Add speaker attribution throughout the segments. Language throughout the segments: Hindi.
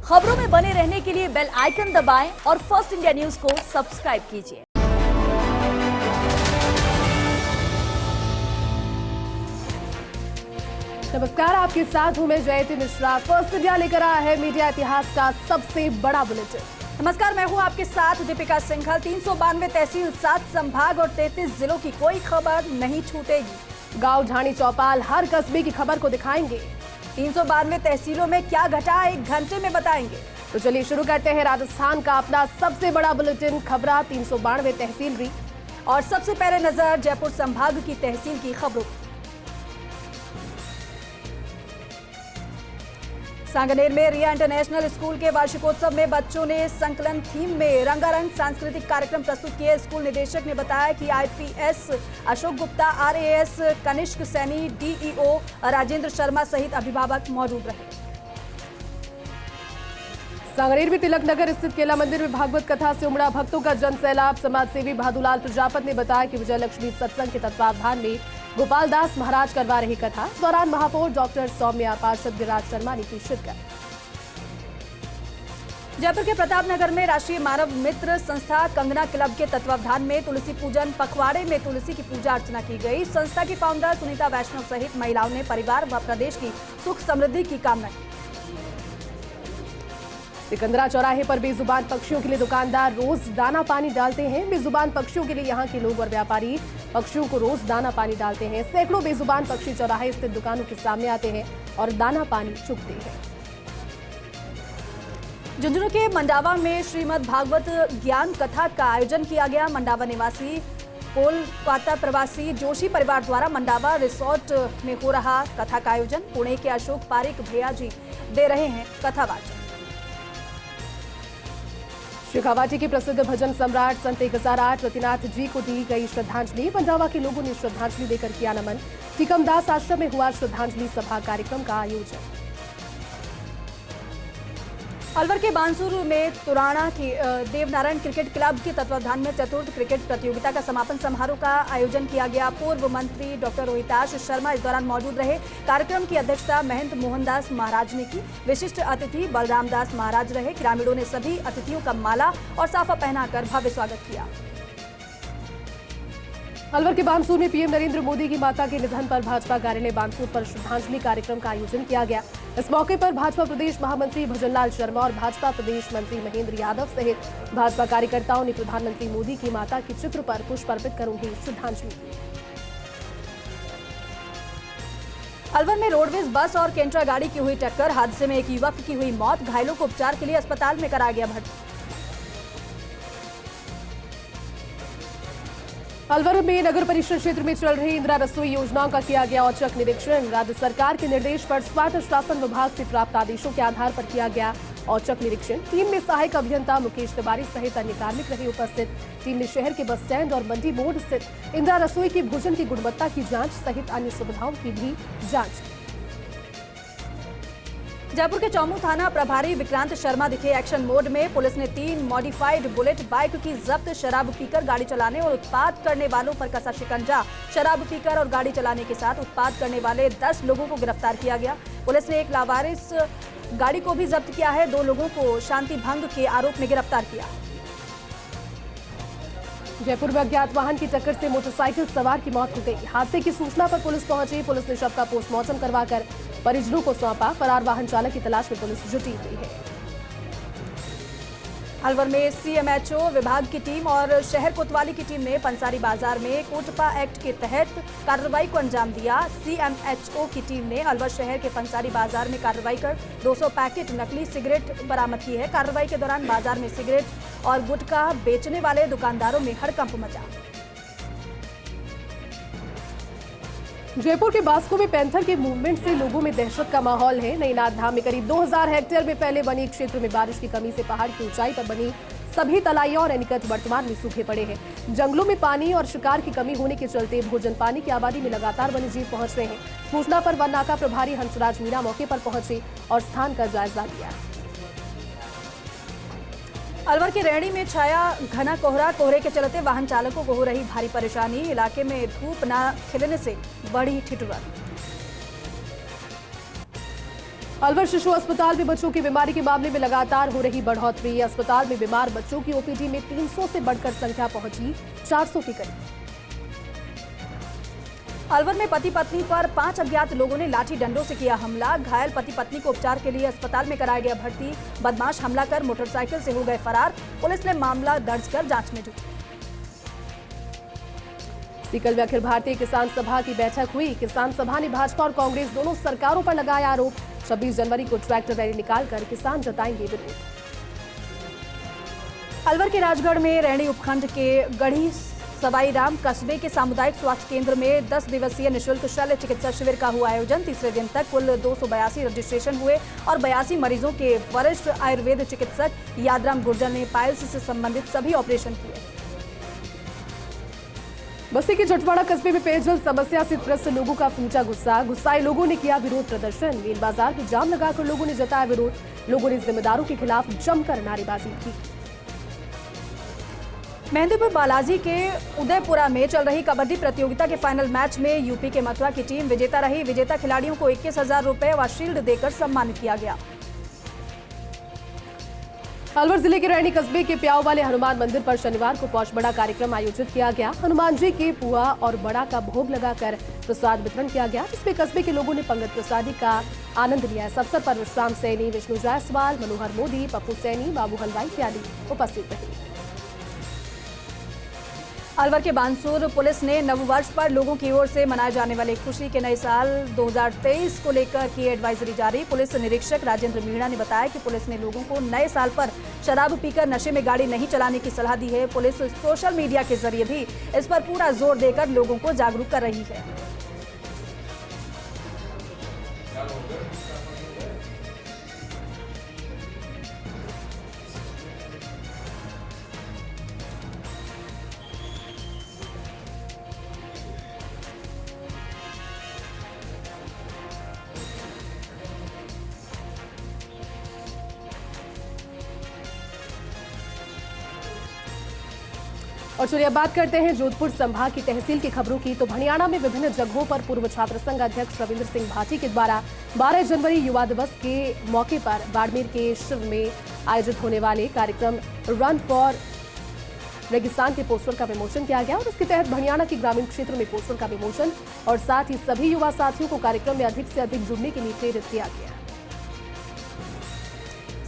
Speaker 1: खबरों में बने रहने के लिए बेल आइकन दबाएं और फर्स्ट इंडिया न्यूज को सब्सक्राइब कीजिए।
Speaker 2: नमस्कार, आपके साथ हूं मैं जयती मिश्रा। फर्स्ट इंडिया लेकर आया है मीडिया इतिहास का सबसे बड़ा बुलेटिन।
Speaker 1: नमस्कार, मैं हूं आपके साथ दीपिका सिंघल। 392 तहसील, 7 संभाग और 33 जिलों की कोई खबर नहीं छूटेगी।
Speaker 2: गांव झाड़ी चौपाल हर कस्बे की खबर को दिखाएंगे।
Speaker 1: 392 तहसीलों में क्या घटा 1 घंटे में बताएंगे।
Speaker 2: तो चलिए शुरू करते हैं राजस्थान का अपना सबसे बड़ा बुलेटिन खबरा 392 तहसील।
Speaker 1: और सबसे पहले नजर जयपुर संभाग की तहसील की खबरों। सांगनेर में रिया इंटरनेशनल स्कूल के वार्षिकोत्सव में बच्चों ने संकलन थीम में रंगारंग सांस्कृतिक कार्यक्रम प्रस्तुत किए। स्कूल निदेशक ने बताया कि IPS Ashok Gupta, RAS Kanishk Saini, DEO Rajendra Sharma सहित अभिभावक मौजूद रहे।
Speaker 2: सांगनेर में तिलक नगर स्थित केला मंदिर में भागवत कथा से उमड़ा भक्तों का जनसैलाब। समाजसेवी भादुलाल प्रजापत ने बताया कि विजयलक्ष्मी सत्संग के तत्वावधान में गोपाल दास महाराज करवा रही कथा। इस दौरान महापौर डॉक्टर सौम्या, पार्षद गिरिराज शर्मा ने की शिरकत।
Speaker 1: जयपुर के प्रताप नगर में राष्ट्रीय मानव मित्र संस्था कंगना क्लब के तत्वावधान में तुलसी पूजन पखवाड़े में तुलसी की पूजा अर्चना की गई। संस्था की फाउंडर सुनीता वैष्णव सहित महिलाओं ने परिवार व प्रदेश की सुख समृद्धि की कामना की।
Speaker 2: सिकंदरा चौराहे पर बेजुबान पक्षियों के लिए दुकानदार रोज दाना पानी डालते हैं। बेजुबान पक्षियों के लिए यहाँ के लोग और व्यापारी पक्षियों को रोज दाना पानी डालते हैं। सैकड़ों बेजुबान पक्षी चौराहे स्थित दुकानों के सामने आते हैं और दाना पानी चुगते हैं।
Speaker 1: झुंझुनू के मंडावा में श्रीमद् भागवत ज्ञान कथा का आयोजन किया गया। मंडावा निवासी कोलकाता प्रवासी जोशी परिवार द्वारा मंडावा रिसोर्ट में हो रहा कथा का आयोजन। पुणे के अशोक पारिक भैया जी दे रहे हैं कथावाचन।
Speaker 2: शेखावाटी के प्रसिद्ध भजन सम्राट संत 1008 रतिनाथ जी को दी गई श्रद्धांजलि। पंजाबा के लोगों ने श्रद्धांजलि देकर किया नमन। टीकमदास आश्रम में हुआ श्रद्धांजलि सभा कार्यक्रम का आयोजन।
Speaker 1: अलवर के बानसूर में तुराना की देवनारायण क्रिकेट क्लब के तत्वावधान में चतुर्थ क्रिकेट प्रतियोगिता का समापन समारोह का आयोजन किया गया। पूर्व मंत्री डॉक्टर रोहिताश शर्मा इस दौरान मौजूद रहे। कार्यक्रम की अध्यक्षता महंत मोहनदास महाराज ने की। विशिष्ट अतिथि बलराम दास महाराज रहे। ग्रामीणों ने सभी अतिथियों का माला और साफा पहनाकर भव्य स्वागत किया।
Speaker 2: अलवर के बानसूर में पीएम नरेंद्र मोदी की माता के निधन पर भाजपा कार्यालय बानसूर पर श्रद्धांजलि कार्यक्रम का आयोजन किया गया। इस मौके पर भाजपा प्रदेश महामंत्री भजनलाल शर्मा और भाजपा प्रदेश मंत्री महेंद्र यादव सहित भाजपा कार्यकर्ताओं ने प्रधानमंत्री मोदी की माता के चित्र पर पुष्प अर्पित कर उन्हें श्रद्धांजलि दी।
Speaker 1: अलवर में रोडवेज बस और केंट्रा गाड़ी की हुई टक्कर। हादसे में एक युवक की हुई मौत। घायलों को उपचार के लिए अस्पताल में कराया गया भर्ती।
Speaker 2: अलवर में नगर परिषद क्षेत्र में चल रही इंदिरा रसोई योजनाओं का किया गया औचक निरीक्षण। राज्य सरकार के निर्देश पर स्वायत्त शासन विभाग से प्राप्त आदेशों के आधार पर किया गया औचक निरीक्षण। टीम में सहायक अभियंता मुकेश तिवारी सहित अन्य कार्मिक रहे उपस्थित। टीम ने शहर के बस स्टैंड और मंडी मोड़ स्थित इंदिरा रसोई की भोजन की गुणवत्ता की जांच सहित अन्य सुविधाओं की भी जांच की।
Speaker 1: जयपुर के चौमू थाना प्रभारी विक्रांत शर्मा दिखे एक्शन मोड में। पुलिस ने 3 मॉडिफाइड बुलेट बाइक की जब्त। शराब पीकर गाड़ी चलाने और उत्पाद करने वालों पर कसा शिकंजा। शराब पीकर और गाड़ी चलाने के साथ उत्पाद करने वाले 10 लोगों को गिरफ्तार किया गया। पुलिस ने एक लावारिस गाड़ी को भी जब्त किया है। 2 लोगों को शांति भंग के आरोप में गिरफ्तार किया।
Speaker 2: जयपुर में अज्ञात वाहन की टक्कर से मोटरसाइकिल सवार की मौत हो गई। हादसे की सूचना पर पुलिस पहुंची। पुलिस ने शव का पोस्टमार्टम करवाकर परिजनों को सौंपा। फरार वाहन चालक की तलाश में पुलिस जुटी हुई है।
Speaker 1: अलवर में सीएमएचओ विभाग की टीम और शहर कोतवाली की टीम ने पंसारी बाजार में कोटपा एक्ट के तहत कार्रवाई को अंजाम दिया। सीएमएचओ की टीम ने अलवर शहर के पंसारी बाजार में कार्रवाई कर 200 पैकेट नकली सिगरेट बरामद की है। कार्रवाई के दौरान बाजार में सिगरेट और गुटखा बेचने वाले दुकानदारों में हड़कंप मचा।
Speaker 2: जयपुर के बास्को में पैंथर के मूवमेंट से लोगों में दहशत का माहौल है। नईनाथ धाम में करीब 2000 हेक्टेयर में फैले बनी क्षेत्र में बारिश की कमी से पहाड़ की ऊंचाई पर बनी सभी तलाइयां और एनीकट वर्तमान में सूखे पड़े हैं। जंगलों में पानी और शिकार की कमी होने के चलते भोजन पानी की आबादी में लगातार वन्यजीव पहुंच रहे हैं। सूचना पर वन नाका प्रभारी हंसराज मीणा मौके पर पहुंचे और स्थान का जायजा लिया।
Speaker 1: अलवर के रैणी में छाया घना कोहरा। कोहरे के चलते वाहन चालकों को हो रही भारी परेशानी। इलाके में धूप न खिलने से बढ़ी ठिठुरन।
Speaker 2: अलवर शिशु अस्पताल में बच्चों की बीमारी के मामले में लगातार हो रही बढ़ोतरी। अस्पताल में बीमार बच्चों की ओपीडी में 300 से बढ़कर संख्या पहुंची 400 के करीब।
Speaker 1: अलवर में पति पत्नी पर 5 अज्ञात लोगों ने लाठी डंडों से किया हमला। घायल पति पत्नी को उपचार के लिए अस्पताल में कराया गया भर्ती। बदमाश हमला कर मोटरसाइकिल से हो गए फरार। पुलिस ने मामला दर्ज कर जांच में जुटी।
Speaker 2: सीकर में अखिल भारतीय किसान सभा की बैठक हुई। किसान सभा ने भाजपा और कांग्रेस दोनों सरकारों पर लगाया आरोप। 26 जनवरी को ट्रैक्टर रैली निकालकर किसान जताएंगे विरोध।
Speaker 1: अलवर के राजगढ़ में रैणी उपखंड के गढ़ी सवाई राम कस्बे के सामुदायिक स्वास्थ्य केंद्र में 10 दिवसीय निःशुल्क शल्य चिकित्सा शिविर का हुआ आयोजन। तीसरे दिन तक कुल 282 रजिस्ट्रेशन हुए और 82 मरीजों के वरिष्ठ आयुर्वेद चिकित्सक यादराम गुर्जर ने पाइल्स से संबंधित सभी ऑपरेशन किए।
Speaker 2: बस्ती के जटवाड़ा कस्बे में पेयजल समस्या से त्रस्त लोगों का फूटा गुस्सा। गुस्साए लोगों ने किया विरोध प्रदर्शन। मेन बाजार में जाम लगाकर लोगों ने जताया विरोध। लोगों ने जिम्मेदारों के खिलाफ जमकर नारेबाजी की।
Speaker 1: मेहंदीपुर बालाजी के उदयपुरा में चल रही कबड्डी प्रतियोगिता के फाइनल मैच में यूपी के मथुरा की टीम विजेता रही। विजेता खिलाड़ियों को 21,000 रुपए व शील्ड देकर सम्मानित किया गया।
Speaker 2: अलवर जिले के रैणी कस्बे के प्याऊ वाले हनुमान मंदिर पर शनिवार को पौष बड़ा कार्यक्रम आयोजित किया गया। हनुमान जी के पुआ और बड़ा का भोग लगाकर प्रसाद वितरण किया गया, जिसमें कस्बे के लोगों ने पंगत प्रसादी का आनंद लिया। इस अवसर पर विश्राम सैनी, विष्णु जायसवाल, मनोहर मोदी, पप्पू सैनी, बाबू हलवाई इत्यादि उपस्थित रहे।
Speaker 1: अलवर के बानसूर पुलिस ने नववर्ष पर लोगों की ओर से मनाए जाने वाले खुशी के नए साल 2023 को लेकर की एडवाइजरी जारी। पुलिस निरीक्षक राजेंद्र मीणा ने बताया कि पुलिस ने लोगों को नए साल पर शराब पीकर नशे में गाड़ी नहीं चलाने की सलाह दी है। पुलिस सोशल मीडिया के जरिए भी इस पर पूरा जोर देकर लोगों को जागरूक कर रही है।
Speaker 2: और चलिए अब बात करते हैं जोधपुर संभाग की तहसील की खबरों की। तो भनियाना में विभिन्न जगहों पर पूर्व छात्र संघ अध्यक्ष रविंद्र सिंह भाटी के द्वारा 12 जनवरी युवा दिवस के मौके पर बाड़मेर के शिव में आयोजित होने वाले कार्यक्रम रन फॉर रेगिस्तान के पोस्टर का विमोचन किया गया और इसके तहत भनियाना के ग्रामीण क्षेत्र में पोस्टर का विमोचन और साथ ही सभी युवा साथियों को कार्यक्रम में अधिक से अधिक जुड़ने के लिए प्रेरित किया गया।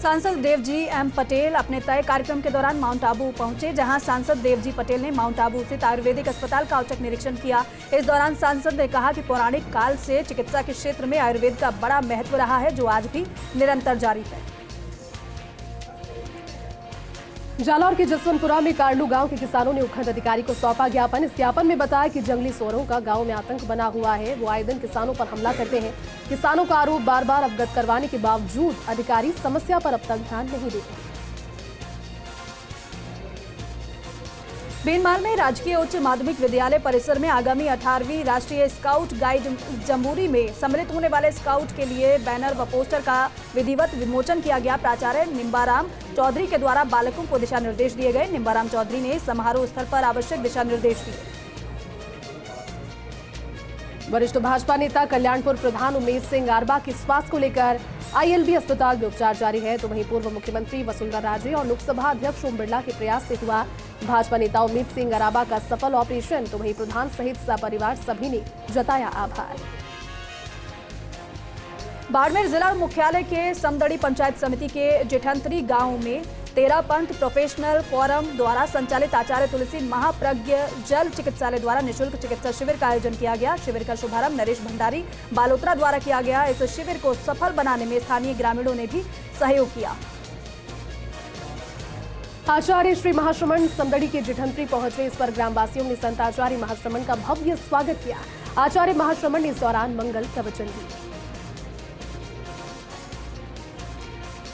Speaker 1: सांसद देवजी एम पटेल अपने तय कार्यक्रम के दौरान माउंट आबू पहुंचे, जहां सांसद देवजी पटेल ने माउंट आबू स्थित आयुर्वेदिक अस्पताल का औचक निरीक्षण किया। इस दौरान सांसद ने कहा कि पौराणिक काल से चिकित्सा के क्षेत्र में आयुर्वेद का बड़ा महत्व रहा है, जो आज भी निरंतर जारी है।
Speaker 2: जालौर के जसवंतपुरा में कार्लू गांव के किसानों ने उपखंड अधिकारी को सौंपा ज्ञापन। इस ज्ञापन में बताया कि जंगली सूअरों का गांव में आतंक बना हुआ है। वो आए दिन किसानों पर हमला करते हैं। किसानों का आरोप बार बार अवगत करवाने के बावजूद अधिकारी समस्या पर अब तक ध्यान नहीं देते।
Speaker 1: बीनमाल में राजकीय उच्च माध्यमिक विद्यालय परिसर में आगामी 18वीं राष्ट्रीय स्काउट गाइड जम्बूरी में सम्मिलित होने वाले स्काउट के लिए बैनर व पोस्टर का विधिवत विमोचन किया गया। प्राचार्य निम्बाराम चौधरी के द्वारा बालकों को दिशा निर्देश दिए गए। निम्बाराम चौधरी ने समारोह स्थल पर आवश्यक दिशा निर्देश दिए।
Speaker 2: वरिष्ठ भाजपा नेता कल्याणपुर प्रधान उमेश सिंह आरबा के स्वास्थ्य को लेकर आईएलबी अस्पताल में उपचार जारी है। तो वहीं पूर्व मुख्यमंत्री वसुंधरा राजे और लोकसभा अध्यक्ष ओम बिरला के प्रयास से हुआ भाजपा नेता उमेश सिंह आरबा का सफल ऑपरेशन। तो वहीं प्रधान सहित सपरिवार सभी ने जताया आभार।
Speaker 1: बाड़मेर जिला मुख्यालय के समदड़ी पंचायत समिति के जेठंतरी गांव में 13 पंथ प्रोफेशनल फोरम द्वारा संचालित आचार्य तुलसी महाप्रज्ञ जल चिकित्सालय द्वारा निःशुल्क चिकित्सा शिविर का आयोजन किया गया। शिविर का शुभारंभ नरेश भंडारी बालोत्रा द्वारा किया गया। इस शिविर को सफल बनाने में स्थानीय ग्रामीणों ने भी सहयोग किया।
Speaker 2: आचार्य श्री महाश्रमण समदड़ी के जेठंतरी पहुंचे। इस पर ग्रामवासियों ने संत आचार्य महाश्रमण का भव्य स्वागत किया। आचार्य महाश्रमण ने इस दौरान मंगल प्रवचन दिए।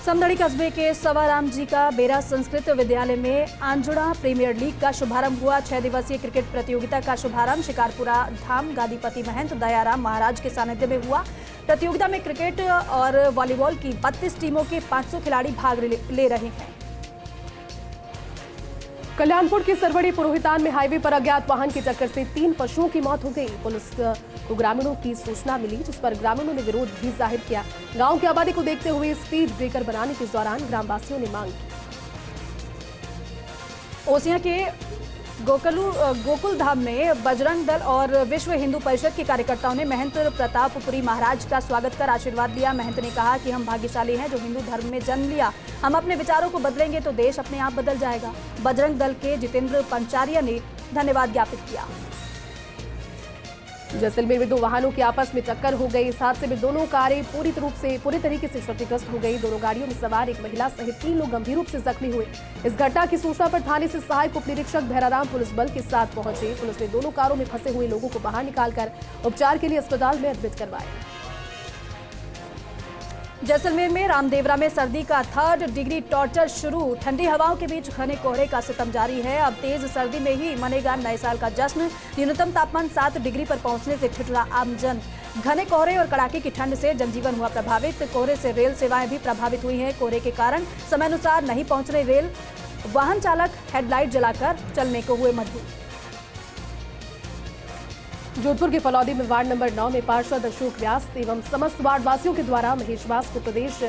Speaker 2: समदड़ी कस्बे के सवाराम जी का बेरा संस्कृत विद्यालय में आंजुड़ा प्रीमियर लीग का शुभारंभ हुआ। 6 दिवसीय क्रिकेट प्रतियोगिता का शुभारंभ शिकारपुरा धाम गादीपति महंत दयाराम महाराज के सानिध्य में हुआ। प्रतियोगिता में क्रिकेट और वॉलीबॉल की 32 टीमों के 500 खिलाड़ी भाग ले रहे हैं। कल्याणपुर के सरवड़ी पुरोहितान में हाईवे पर अज्ञात वाहन की टक्कर से 3 पशुओं की मौत हो गई। पुलिस को ग्रामीणों की सूचना मिली, जिस पर ग्रामीणों ने विरोध भी जाहिर किया। गांव की आबादी को देखते हुए स्पीड ब्रेकर बनाने के दौरान ग्रामवासियों ने मांग की।
Speaker 1: ओसियां के गोकुल धाम में बजरंग दल और विश्व हिंदू परिषद के कार्यकर्ताओं ने महंत प्रतापपुरी महाराज का स्वागत कर आशीर्वाद लिया। महंत ने कहा कि हम भाग्यशाली हैं जो हिंदू धर्म में जन्म लिया। हम अपने विचारों को बदलेंगे तो देश अपने आप बदल जाएगा। बजरंग दल के जितेंद्र पंचारिया ने धन्यवाद ज्ञापित किया।
Speaker 2: जैसलमेर में 2 वाहनों की आपस में टक्कर हो गई। इस हादसे में दोनों कारें पूरी तरीके से क्षतिग्रस्त हो गई। दोनों गाड़ियों में सवार एक महिला सहित 3 लोग गंभीर रूप से जख्मी हुए। इस घटना की सूचना पर थाने से सहायक उप निरीक्षक भैराराम पुलिस बल के साथ पहुंचे। पुलिस ने दोनों कारों में फंसे हुए लोगों को बाहर निकालकर उपचार के लिए अस्पताल में एडमिट करवाया।
Speaker 1: जैसलमेर में रामदेवरा में सर्दी का 3rd डिग्री टॉर्चर शुरू। ठंडी हवाओं के बीच घने कोहरे का सितम जारी है। अब तेज सर्दी में ही मनेगा नए साल का जश्न। न्यूनतम तापमान 7 डिग्री पर पहुंचने से ठिठुरा आमजन। घने कोहरे और कड़ाके की ठंड से जनजीवन हुआ प्रभावित। कोहरे से रेल सेवाएं भी प्रभावित हुई हैं। कोहरे के कारण समयानुसार नहीं पहुंच रहे रेल, वाहन चालक हेडलाइट जलाकर चलने को हुए मजबूर।
Speaker 2: जोधपुर के फलौदी में वार्ड नंबर 9 में पार्षद अशोक व्यास एवं समस्त वार्डवासियों के द्वारा महेश व्यास को प्रदेश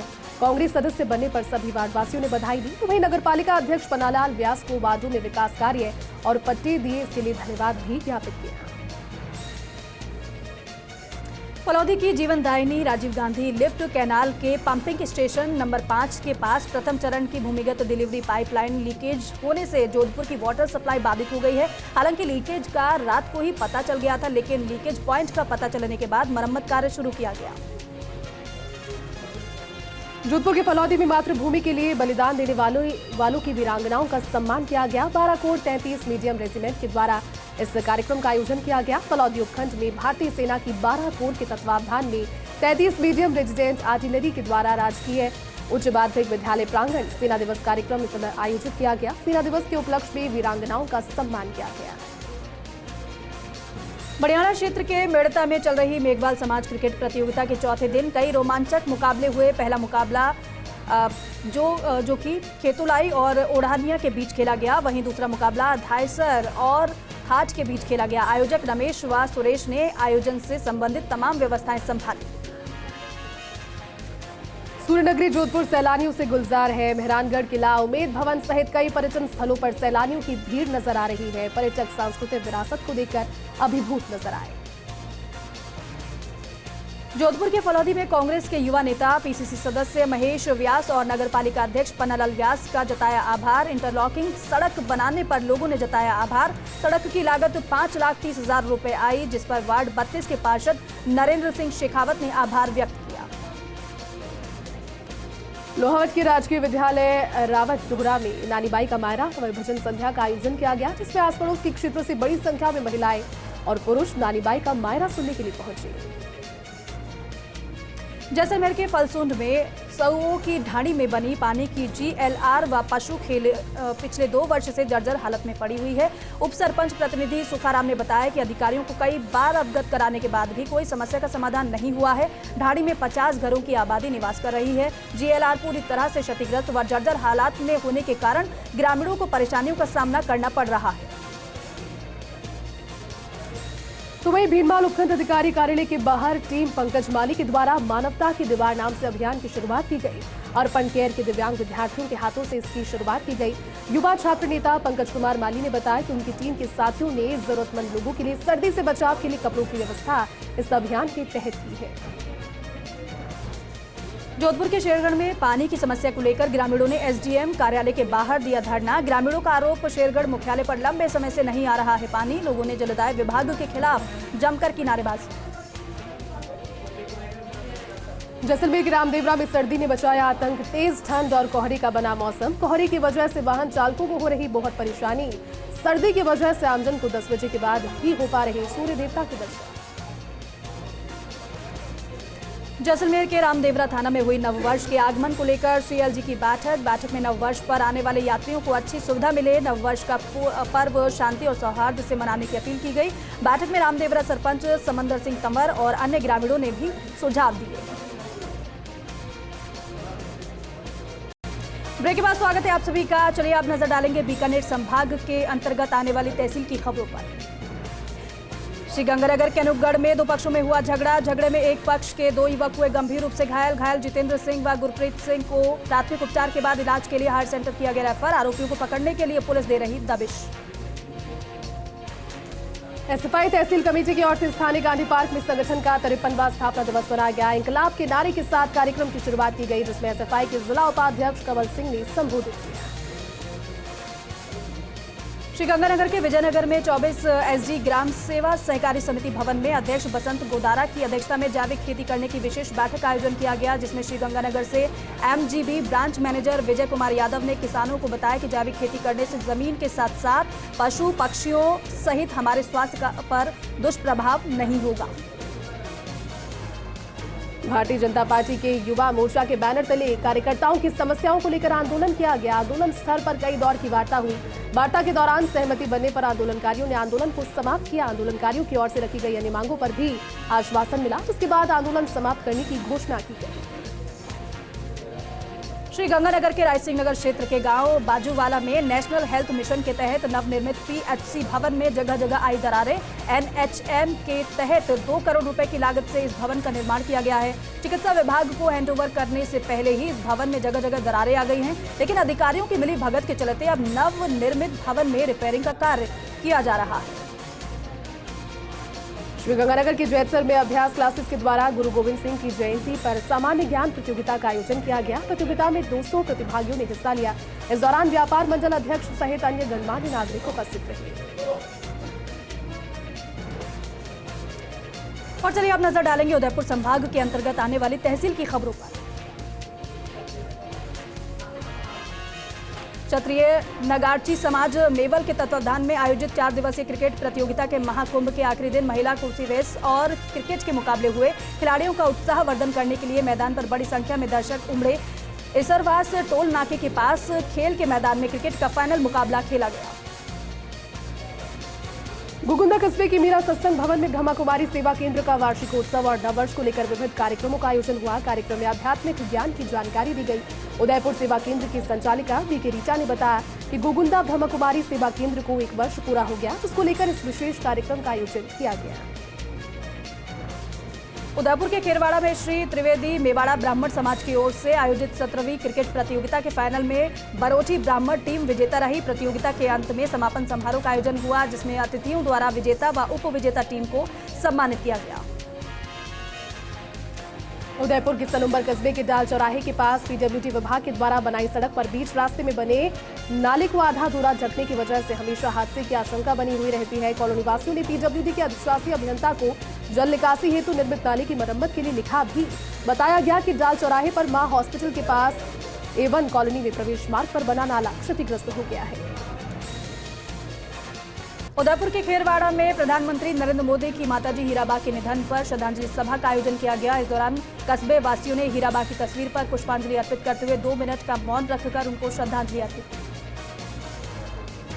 Speaker 2: कांग्रेस सदस्य बनने पर सभी वार्डवासियों ने बधाई दी। तो वहीं नगरपालिका अध्यक्ष पन्नालाल व्यास को वार्डों में विकास कार्य और पट्टे दिए, इसके लिए धन्यवाद भी ज्ञापित किया।
Speaker 1: फलौदी की जीवनदायिनी राजीव गांधी लिफ्ट कैनाल के पंपिंग स्टेशन नंबर 5 के पास प्रथम चरण की भूमिगत डिलीवरी पाइपलाइन लीकेज होने से जोधपुर की वाटर सप्लाई बाधित हो गई है। हालांकि लीकेज का रात को ही पता चल गया था, लेकिन लीकेज पॉइंट का पता चलने के बाद मरम्मत कार्य शुरू किया गया।
Speaker 2: जोधपुर के फलौदी में मातृभूमि के लिए बलिदान देने वालों की वीरांगनाओं का सम्मान किया गया। 12 कोर 33 मीडियम रेजिमेंट के द्वारा इस कार्यक्रम का आयोजन किया गया। फलौदी उपखंड में भारतीय सेना की 12 कोर के तत्वावधान में 33 मीडियम रेजिडेंट आर्टिलरी के द्वारा राजकीय उच्च माध्यमिक विद्यालय प्रांगण सेना दिवस कार्यक्रम आयोजित किया गया। सेना दिवस के उपलक्ष्य में वीरांगनाओं का सम्मान किया गया।
Speaker 1: बड़ियाना क्षेत्र के मेड़ता में चल रही मेघवाल समाज क्रिकेट प्रतियोगिता के चौथे दिन कई रोमांचक मुकाबले हुए। पहला मुकाबला जो कि खेतुलाई और ओढ़ानिया के बीच खेला गया। वहीं दूसरा मुकाबला धायसर और हाट के बीच खेला गया। आयोजक रमेश व सुरेश ने आयोजन से संबंधित तमाम व्यवस्थाएं संभाली।
Speaker 2: सूर्यनगरी जोधपुर सैलानियों से गुलजार है। मेहरानगढ़ किला, उमेद भवन सहित कई पर्यटन स्थलों पर सैलानियों की भीड़ नजर आ रही है। पर्यटक सांस्कृतिक विरासत को देखकर अभिभूत नजर आए। जोधपुर के फलौदी में कांग्रेस के युवा नेता पीसीसी सदस्य महेश व्यास और नगरपालिका अध्यक्ष पन्नालाल व्यास का जताया आभार। इंटरलॉकिंग सड़क बनाने पर लोगों ने जताया आभार। सड़क की लागत 5,30,000 रुपए आई, जिस पर वार्ड 32 के पार्षद नरेंद्र सिंह शेखावत ने आभार व्यक्त किया। लोहावट के राजकीय विद्यालय रावत डोहरा में नानीबाई का मायरा भजन संध्या का आयोजन किया गया, जिसमें आस पड़ोस के क्षेत्र से बड़ी संख्या में महिलाएं और पुरुष नानीबाई का मायरा सुनने के लिए पहुंचे।
Speaker 1: जैसलमेर के फलसूंड में सऊओं की ढाणी में बनी पानी की GLR व पशु खेल पिछले 2 वर्ष से जर्जर हालत में पड़ी हुई है। उप सरपंच प्रतिनिधि सुखाराम ने बताया कि अधिकारियों को कई बार अवगत कराने के बाद भी कोई समस्या का समाधान नहीं हुआ है। ढाणी में 50 घरों की आबादी निवास कर रही है। GLR पूरी तरह से क्षतिग्रस्त व जर्जर हालात में होने के कारण ग्रामीणों को परेशानियों का सामना करना पड़ रहा है।
Speaker 2: तो वहीं भीनमाल उपखंड अधिकारी कार्यालय के बाहर टीम पंकज माली के द्वारा मानवता की दीवार नाम से अभियान की शुरुआत की गई। अर्पण केयर के दिव्यांग विद्यार्थियों के हाथों से इसकी शुरुआत की गई। युवा छात्र नेता पंकज कुमार माली ने बताया कि उनकी टीम के साथियों ने जरूरतमंद लोगों के लिए सर्दी से बचाव के लिए कपड़ों की व्यवस्था इस अभियान के तहत की है।
Speaker 1: जोधपुर के शेरगढ़ में पानी की समस्या को लेकर ग्रामीणों ने SDM कार्यालय के बाहर दिया धरना। ग्रामीणों का आरोप, शेरगढ़ मुख्यालय पर लंबे समय से नहीं आ रहा है पानी। लोगों ने जलदाय विभाग के खिलाफ जमकर की नारेबाजी।
Speaker 2: जैसलमेर के रामदेवरा में सर्दी ने बचाया आतंक। तेज ठंड और कोहरे का बना मौसम। कोहरे की वजह से वाहन चालकों को हो रही बहुत परेशानी। सर्दी की वजह से आमजन को 10 बजे के बाद ही हो पा रहे सूर्य देवता के दर्शन।
Speaker 1: जैसलमेर के रामदेवरा थाना में हुई नववर्ष के आगमन को लेकर CLG की बैठक में नववर्ष पर आने वाले यात्रियों को अच्छी सुविधा मिले, नववर्ष का पर्व शांति और सौहार्द से मनाने की अपील की गई। बैठक में रामदेवरा सरपंच समंदर सिंह तंवर और अन्य ग्रामीणों ने भी सुझाव दिए। ब्रेक के बाद स्वागत है आप सभी का। चलिए आप नजर डालेंगे बीकानेर संभाग के अंतर्गत आने वाली तहसील की खबरों पर। श्रीगंगानगर के अनूपगढ़ में दो पक्षों में हुआ झगड़े में एक पक्ष के दो युवक हुए गंभीर रूप से घायल जितेंद्र सिंह व गुरप्रीत सिंह को प्राथमिक उपचार के बाद इलाज के लिए हायर सेंटर किया गया रेफर। आरोपियों को पकड़ने के लिए पुलिस दे रही दबिश।
Speaker 2: एसएफआई तहसील कमेटी की ओर से स्थानीय गांधी पार्क में संगठन का 53वां स्थापना दिवस मनाया गया। इंकलाब के नारे के साथ कार्यक्रम की शुरुआत की गई, जिसमें एसएफआई के जिला उपाध्यक्ष कमल सिंह ने संबोधित किया।
Speaker 1: श्रीगंगानगर के विजयनगर में 24 एसजी ग्राम सेवा सहकारी समिति भवन में अध्यक्ष बसंत गोदारा की अध्यक्षता में जैविक खेती करने की विशेष बैठक का आयोजन किया गया, जिसमें श्रीगंगानगर से MGB branch manager Vijay Kumar Yadav ने किसानों को बताया कि जैविक खेती करने से जमीन के साथ साथ पशु पक्षियों सहित हमारे स्वास्थ्य पर दुष्प्रभाव नहीं होगा।
Speaker 2: भारतीय जनता पार्टी के युवा मोर्चा के बैनर तले कार्यकर्ताओं की समस्याओं को लेकर आंदोलन किया गया। आंदोलन स्थल पर कई दौर की वार्ता हुई। वार्ता के दौरान सहमति बनने पर आंदोलनकारियों ने आंदोलन को समाप्त किया। आंदोलनकारियों की ओर से रखी गई अन्य मांगों पर भी आश्वासन मिला, जिसके बाद आंदोलन समाप्त करने की घोषणा की गई।
Speaker 1: श्रीगंगानगर के रायसिंह नगर क्षेत्र के गांव बाजूवाला में नेशनल हेल्थ मिशन के तहत नवनिर्मित पीएचसी भवन में जगह जगह आई दरारें। एनएचएम के तहत 2 करोड़ रुपए की लागत से इस भवन का निर्माण किया गया है। चिकित्सा विभाग को हैंडओवर करने से पहले ही इस भवन में जगह जगह दरारें आ गई हैं, लेकिन अधिकारियों की मिली भगत के चलते अब नवनिर्मित भवन में रिपेयरिंग का कार्य किया जा रहा है।
Speaker 2: श्रीगंगानगर के जैतसर में अभ्यास क्लासेस के द्वारा गुरु गोविंद सिंह की जयंती पर सामान्य ज्ञान प्रतियोगिता का आयोजन किया गया। प्रतियोगिता में 200 प्रतिभागियों ने हिस्सा लिया। इस दौरान व्यापार मंडल अध्यक्ष सहित अन्य गणमान्य नागरिक उपस्थित रहे।
Speaker 1: और चलिए आप नजर डालेंगे उदयपुर संभाग के अंतर्गत आने वाली तहसील की खबरों पर। क्षत्रिय नगारची समाज मेवल के तत्वावधान में आयोजित 4 दिवसीय क्रिकेट प्रतियोगिता के महाकुंभ के आखिरी दिन महिला कुर्सी रेस और क्रिकेट के मुकाबले हुए। खिलाड़ियों का उत्साहवर्धन करने के लिए मैदान पर बड़ी संख्या में दर्शक उमड़े। इसरवास टोल नाके के पास खेल के मैदान में क्रिकेट का फाइनल मुकाबला खेला गया।
Speaker 2: गुगुंदा कस्बे के मीरा सत्संग भवन में ब्रह्मकुमारी सेवा केंद्र का वार्षिकोत्सव और नववर्ष को लेकर विविध कार्यक्रमों का आयोजन हुआ। कार्यक्रम में आध्यात्मिक ज्ञान की जानकारी दी गई। उदयपुर सेवा केंद्र की संचालिका बीके रीचा ने बताया कि गुगुंदा ब्रह्मकुमारी सेवा केंद्र को 1 वर्ष पूरा हो गया, जिसको लेकर इस विशेष कार्यक्रम का आयोजन किया गया।
Speaker 1: उदयपुर के खेरवाड़ा में श्री त्रिवेदी मेवाड़ा ब्राह्मण समाज की ओर से आयोजित 17वीं क्रिकेट प्रतियोगिता के फाइनल में बरोठी ब्राह्मण टीम विजेता रही। प्रतियोगिता के अंत में समापन समारोह का आयोजन हुआ, जिसमें अतिथियों द्वारा विजेता व उप विजेता टीम को सम्मानित किया गया।
Speaker 2: उदयपुर के सलुम्बर कस्बे के डाल चौराहे के पास पीडब्ल्यूडी विभाग के द्वारा बनाई सड़क पर बीच रास्ते में बने नाले को आधा अधूरा ढकने की वजह से हमेशा हादसे की आशंका बनी हुई रहती है। कॉलोनी वासियों ने पीडब्ल्यूडी के अधिशासी अभियंता को जल निकासी हेतु निर्मित नाले की मरम्मत के लिए लिखा भी। बताया गया कि डाल चौराहे पर मां हॉस्पिटल के पास A1 कॉलोनी में प्रवेश मार्ग पर बना नाला क्षतिग्रस्त हो गया है।
Speaker 1: उदयपुर के खेरवाड़ा में प्रधानमंत्री नरेंद्र मोदी की माताजी हीराबा के निधन पर श्रद्धांजलि सभा का आयोजन किया गया। इस दौरान कस्बे वासियों ने हीराबा की तस्वीर पर पुष्पांजलि अर्पित करते हुए 2 मिनट का मौन रखकर उनको श्रद्धांजलि अर्पित की।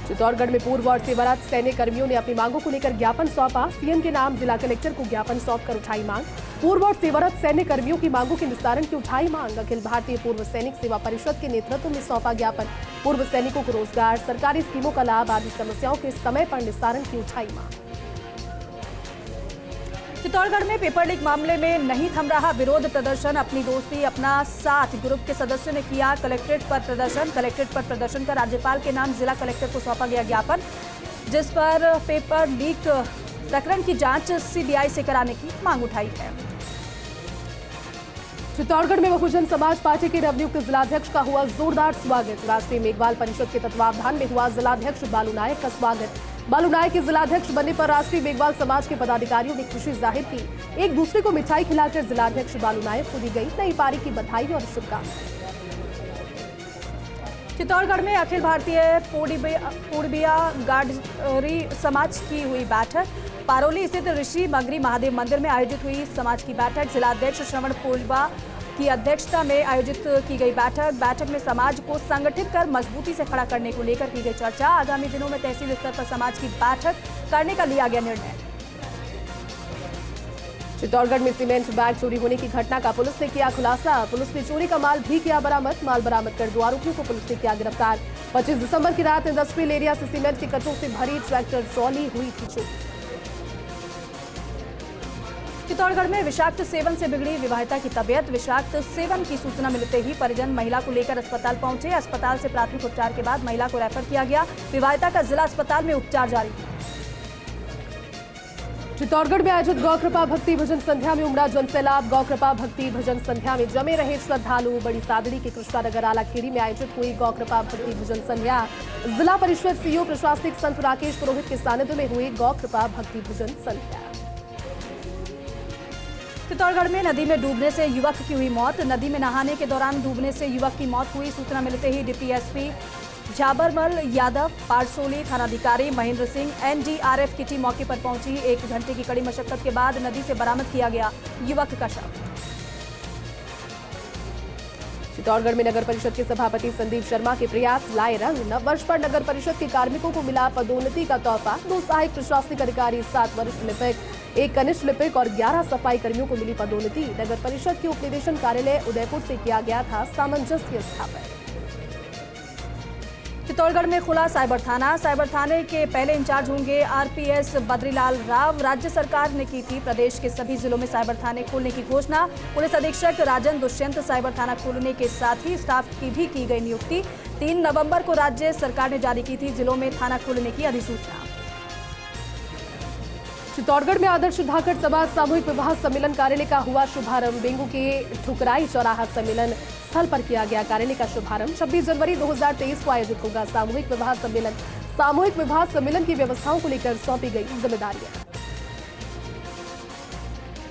Speaker 2: चित्तौड़गढ़ में पूर्व और सेवारत सैन्य कर्मियों ने अपनी मांगों को लेकर ज्ञापन सौंपा। सीएम के नाम जिला कलेक्टर को ज्ञापन सौंपकर उठाई मांग। पूर्व और सेवारत सैन्य कर्मियों की मांगों के निस्तारण की उठाई मांग। अखिल भारतीय पूर्व सैनिक सेवा परिषद के नेतृत्व में सौंपा ज्ञापन। पूर्व सैनिकों को रोजगार, सरकारी स्कीमों का लाभ आदि समस्याओं के समय पर निस्तारण की उठाई मांग।
Speaker 1: चित्तौड़गढ़ में पेपर लीक मामले में नहीं थम रहा विरोध प्रदर्शन। अपनी दोस्ती अपना साथ ग्रुप के सदस्यों ने किया कलेक्ट्रेट पर प्रदर्शन। कलेक्ट्रेट पर प्रदर्शन कर राज्यपाल के नाम जिला कलेक्टर को सौंपा गया ज्ञापन, जिस पर पेपर लीक प्रकरण की जांच सीबीआई से कराने की मांग उठाई है।
Speaker 2: चित्तौड़गढ़ में बहुजन समाज पार्टी के नवनियुक्त जिलाध्यक्ष का हुआ जोरदार स्वागत। राष्ट्रीय मेघवाल परिषद के तत्वावधान में हुआ जिलाध्यक्ष बालू नायक का स्वागत। बालू नायक के जिलाध्यक्ष बनने पर राष्ट्रीय मेघवाल समाज के पदाधिकारियों ने खुशी जाहिर की। एक दूसरे को मिठाई खिलाकर जिलाध्यक्ष बालू नायक को दी गई नई पारी की बधाई और शुभकामनाएं।
Speaker 1: चित्तौड़गढ़ में अखिल भारतीय पूर्बिया गाडरी समाज की हुई बैठक। पारोली स्थित ऋषि मगरी महादेव मंदिर में आयोजित हुई समाज की बैठक। जिलाध्यक्ष श्रवण पूर्वा की अध्यक्षता में आयोजित की गई बैठक में समाज को संगठित कर मजबूती से खड़ा करने को लेकर की गई चर्चा। आगामी दिनों में तहसील स्तर पर समाज की बैठक करने का लिया गया निर्णय।
Speaker 2: चित्तौड़गढ़ में सीमेंट बैग चोरी होने की घटना का पुलिस ने किया खुलासा। पुलिस ने चोरी का माल भी किया बरामद। माल बरामद कर 2 आरोपियों को पुलिस ने किया गिरफ्तार। 25 दिसंबर की रात इंडस्ट्रियल एरिया से सीमेंट के कट्टों से भरी ट्रैक्टर ट्रॉली हुई थी चोरी।
Speaker 1: चित्तौड़गढ़ में विषाक्त सेवन से बिगड़ी विवाहिता की तबीयत। विषाक्त सेवन की सूचना मिलते ही परिजन महिला को लेकर अस्पताल पहुंचे। अस्पताल से प्राथमिक उपचार के बाद महिला को रेफर किया गया। विवाहिता का जिला अस्पताल में उपचार जारी।
Speaker 2: चित्तौड़गढ़ में आयोजित गौ कृपा भक्ति भजन संध्या में उमड़ा जनसैलाब। गौ कृपा भक्ति भजन संध्या में जमे रहे श्रद्धालु। बड़ी सादड़ी के कृष्णानगर आलाखेड़ी में आयोजित हुई गौ कृपा भक्ति भजन संध्या। जिला परिषद सीईओ प्रशासनिक संत राकेश पुरोहित के सानिध्य में हुई गौ कृपा भक्ति भजन संध्या।
Speaker 1: चित्तौड़गढ़ में नदी में डूबने से युवक की हुई मौत। नदी में नहाने के दौरान डूबने से युवक की मौत हुई। सूचना मिलते ही डीपीएसपी झाबरमल यादव, पारसोली थानाधिकारी महेंद्र सिंह, एनडीआरएफ की टीम मौके पर पहुंची। 1 घंटे की कड़ी मशक्कत के बाद नदी से बरामद किया गया युवक का शव।
Speaker 2: चित्तौड़गढ़ में नगर परिषद के सभापति संदीप शर्मा के प्रयास लाए रंग। नववर्ष पर नगर परिषद के कार्मिकों को मिला पदोन्नति का तोहफा। 2 सहायक प्रशासनिक अधिकारी, 7 वरिष्ठ लिपिक, 1 कनिष्ठ लिपिक और 11 सफाई कर्मियों को मिली पदोन्नति। नगर परिषद के उपनिदेशन कार्यालय उदयपुर से किया गया था सामंजस्य स्थापन।
Speaker 1: चित्तौड़गढ़ में खुला साइबर थाना। साइबर थाने के पहले इंचार्ज होंगे आरपीएस बद्रीलाल राव। राज्य सरकार ने की थी प्रदेश के सभी जिलों में साइबर थाने खोलने की घोषणा। पुलिस अधीक्षक राजन दुष्यंत साइबर थाना खोलने के साथ ही स्टाफ की भी की गई नियुक्ति। 3 नवंबर को राज्य सरकार ने जारी की थी जिलों में थाना खोलने की अधिसूचना।
Speaker 2: चित्तौड़गढ़ में आदर्श धाकड़ समाज सामूहिक विवाह सम्मेलन कार्यालय का हुआ शुभारंभ। बेंगू के ठुकराई चौराहा सम्मेलन स्थल पर किया गया कार्यालय का शुभारंभ। 26 जनवरी 2023 को आयोजित होगा सामूहिक विवाह सम्मेलन। सामूहिक विवाह सम्मेलन की व्यवस्थाओं को लेकर सौंपी गई जिम्मेदारियां।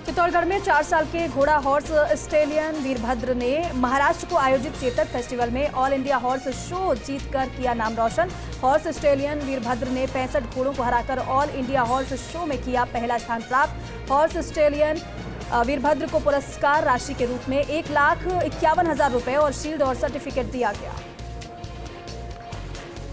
Speaker 1: चित्तौड़गढ़ में 4 साल के घोड़ा हॉर्स स्टेलियन वीरभद्र ने महाराष्ट्र को आयोजित चेतक फेस्टिवल में ऑल इंडिया हॉर्स शो जीतकर किया नाम रोशन। हॉर्स स्टेलियन वीरभद्र ने 65 घोड़ों को हराकर ऑल इंडिया हॉर्स शो में किया पहला स्थान प्राप्त। हॉर्स स्टेलियन वीरभद्र को पुरस्कार राशि के रूप में 1,51,000 रुपए और शील्ड और सर्टिफिकेट दिया गया।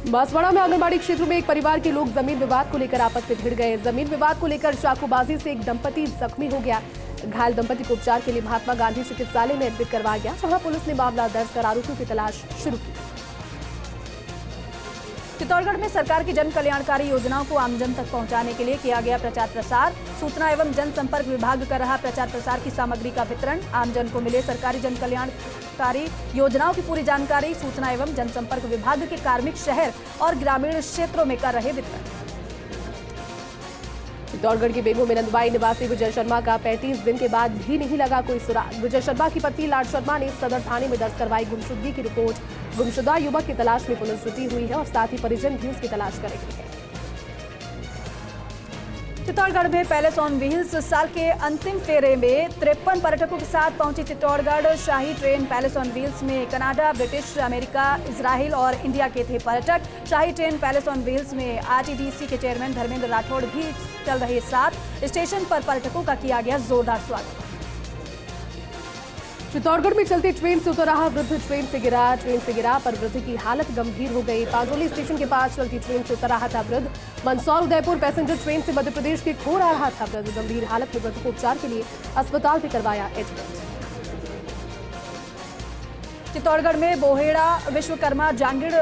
Speaker 2: बांसवाड़ा में आंगनबाड़ी क्षेत्र में एक परिवार के लोग जमीन विवाद को लेकर आपस में भिड़ गए। जमीन विवाद को लेकर चाकूबाजी से एक दंपति जख्मी हो गया। घायल दंपति को उपचार के लिए महात्मा गांधी चिकित्सालय में एडमिट करवाया गया, जहां पुलिस ने मामला दर्ज कर आरोपियों की तलाश शुरू की।
Speaker 1: चित्तौड़गढ़ में सरकार की जन कल्याणकारी योजनाओं को आमजन तक पहुंचाने के लिए किया गया प्रचार प्रसार। सूचना एवं जनसंपर्क विभाग कर रहा प्रचार प्रसार की सामग्री का वितरण। आमजन को मिले सरकारी जन कल्याणकारी योजनाओं की पूरी जानकारी। सूचना एवं जनसंपर्क विभाग के कार्मिक शहर और ग्रामीण क्षेत्रों में कर रहे वितरण।
Speaker 2: चित्तौड़गढ़ के बेगू में नंदवाई निवासी विजय शर्मा का 35 दिन के बाद भी नहीं लगा कोई सुराग। विजय शर्मा की पत्नी लाड शर्मा ने सदर थाने में दर्ज करवाई गुमशुदगी की रिपोर्ट। गुमशुदा युवक की तलाश में पुलिस जुटी हुई है और साथ ही परिजन भी उसकी तलाश कर रहे हैं।
Speaker 1: चित्तौड़गढ़ में पैलेस ऑन व्हील्स साल के अंतिम फेरे में 53 पर्यटकों के साथ पहुंची चित्तौड़गढ़। शाही ट्रेन पैलेस ऑन व्हील्स में कनाडा, ब्रिटिश, अमेरिका, इजराइल और इंडिया के थे पर्यटक। शाही ट्रेन पैलेस ऑन व्हील्स में आरटीडीसी के चेयरमैन धर्मेंद्र राठौड़ भी चल रहे साथ। स्टेशन पर पर्यटकों का किया गया जोरदार स्वागत।
Speaker 2: चित्तौड़गढ़ में चलती ट्रेन से उतर रहा वृद्ध ट्रेन से गिरा पर वृद्ध की हालत गंभीर हो गई। पांजोली स्टेशन के पास चलती ट्रेन से उतर रहा था वृद्ध। मंदसौर उदयपुर पैसेंजर ट्रेन से मध्य प्रदेश की ओर आ रहा था वृद्ध। गंभीर हालत में वृद्ध को उपचार के लिए अस्पताल में करवाया एडमिट।
Speaker 1: चित्तौड़गढ़ में बोहेड़ा विश्वकर्मा जांगिड़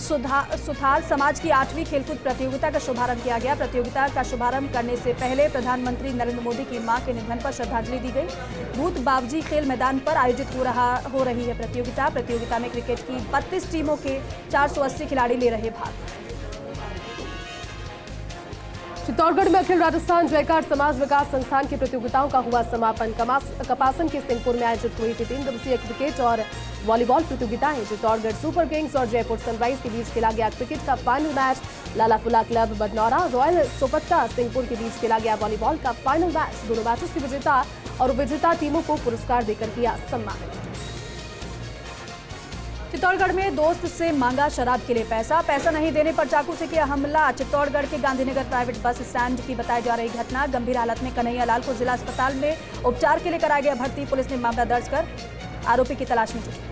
Speaker 1: सुथार समाज की 8वीं खेलकूद प्रतियोगिता का शुभारंभ किया गया। प्रतियोगिता का शुभारंभ करने से पहले प्रधानमंत्री नरेंद्र मोदी की मां के निधन पर श्रद्धांजलि दी गई। भूत बावजी खेल मैदान पर आयोजित हो रही है प्रतियोगिता में क्रिकेट की 32 टीमों के 480 खिलाड़ी ले रहे भाग।
Speaker 2: चित्तौड़गढ़ में अखिल राजस्थान जयकार समाज विकास संस्थान की प्रतियोगिताओं का हुआ समापन। कपासन के सिंहपुर में आयोजित हुई थी 3 दिवसीय क्रिकेट और वॉलीबॉल प्रतियोगिताएं। चित्तौड़गढ़ सुपर किंग्स और जयपुर सनराइज के बीच खेला गया क्रिकेट का फाइनल मैच। लालाफुला क्लब बदनौरा रॉयल सोपत्ता सिंहपुर के बीच खेला गया वॉलीबॉल का फाइनल मैच। दोनों मैचों की विजेता और विजेता टीमों को पुरस्कार देकर किया सम्मानित। चित्तौड़गढ़ में दोस्त से मांगा शराब के लिए पैसा नहीं देने पर चाकू से किया हमला। चित्तौड़गढ़ के गांधीनगर प्राइवेट बस स्टैंड की बताई जा रही घटना। गंभीर हालत में कन्हैया लाल को जिला अस्पताल में उपचार के लिए कराया गया भर्ती। पुलिस ने मामला दर्ज कर आरोपी की तलाश में जुटी।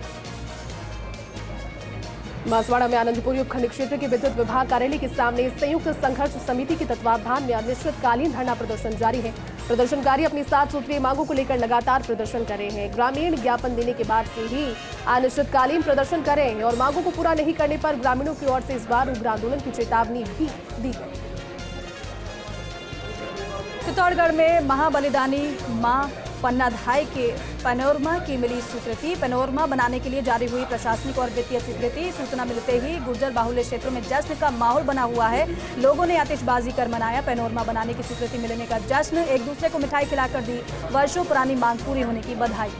Speaker 2: बांसवाड़ा में आनंदपुरी उपखंड क्षेत्र के विद्युत विभाग कार्यालय के सामने संयुक्त संघर्ष समिति के तत्वावधान में अनिश्चितकालीन धरना प्रदर्शन जारी है। प्रदर्शनकारी अपनी 7 सूत्रीय मांगों को लेकर लगातार प्रदर्शन कर रहे हैं। ग्रामीण ज्ञापन देने के बाद से ही अनिश्चितकालीन प्रदर्शन कर रहे हैं और मांगों को पूरा नहीं करने पर ग्रामीणों की ओर से इस बार उग्र आंदोलन की चेतावनी भी दी गई।
Speaker 1: चित्तौड़गढ़ में महाबलिदानी मां पन्नाधाय के पैनोरमा की मिली स्वीकृति। पैनोरमा बनाने के लिए जारी हुई प्रशासनिक और वित्तीय स्वीकृति। सूचना मिलते ही गुर्जर बाहुल्य क्षेत्रों में जश्न का माहौल बना हुआ है। लोगों ने आतिशबाजी कर मनाया पैनोरमा बनाने की स्वीकृति मिलने का जश्न। एक दूसरे को मिठाई खिलाकर दी वर्षों पुरानी मांग पूरी होने की बधाई।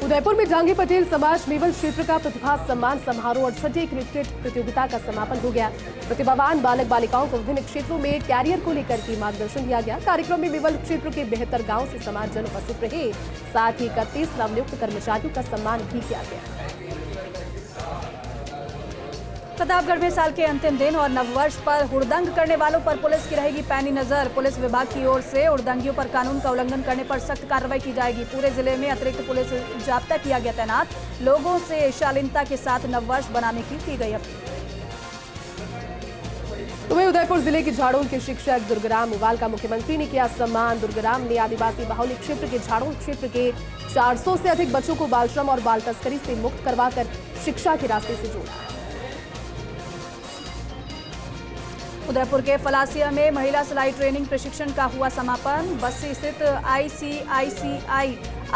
Speaker 2: उदयपुर में जहांगीर पटेल समाज मेवल क्षेत्र का प्रतिभा सम्मान समारोह और छठी क्रिकेट प्रतियोगिता का समापन हो गया। प्रतिभावान बालक बालिकाओं को विभिन्न क्षेत्रों में कैरियर को लेकर के मार्गदर्शन दिया गया। कार्यक्रम में मेवल क्षेत्र के 72 गांव से समाजजन उपस्थित रहे। साथ ही 31 नवनियुक्त कर्मचारियों का सम्मान भी किया गया।
Speaker 1: प्रतापगढ़ में साल के अंतिम दिन और नववर्ष पर हुड़दंग करने वालों पर पुलिस की रहेगी पैनी नजर। पुलिस विभाग की ओर से हुड़दंगियों पर कानून का उल्लंघन करने पर सख्त कार्रवाई की जाएगी। पूरे जिले में अतिरिक्त पुलिस जाब्ता किया गया तैनात। लोगों से शालीनता के साथ नववर्ष बनाने की गई अपील।
Speaker 2: वहीं उदयपुर जिले के झाड़ोल के शिक्षक दुर्गाराम उवाल का मुख्यमंत्री ने किया सम्मान। दुर्गाराम ने आदिवासी बाहुल्य क्षेत्र के झाड़ोल क्षेत्र के 400 से अधिक बच्चों को बाल श्रम और बाल तस्करी से मुक्त करवाकर शिक्षा के रास्ते से जोड़ा। उदयपुर के फलासिया में महिला सिलाई ट्रेनिंग प्रशिक्षण का हुआ समापन। बस्सी स्थित ICICI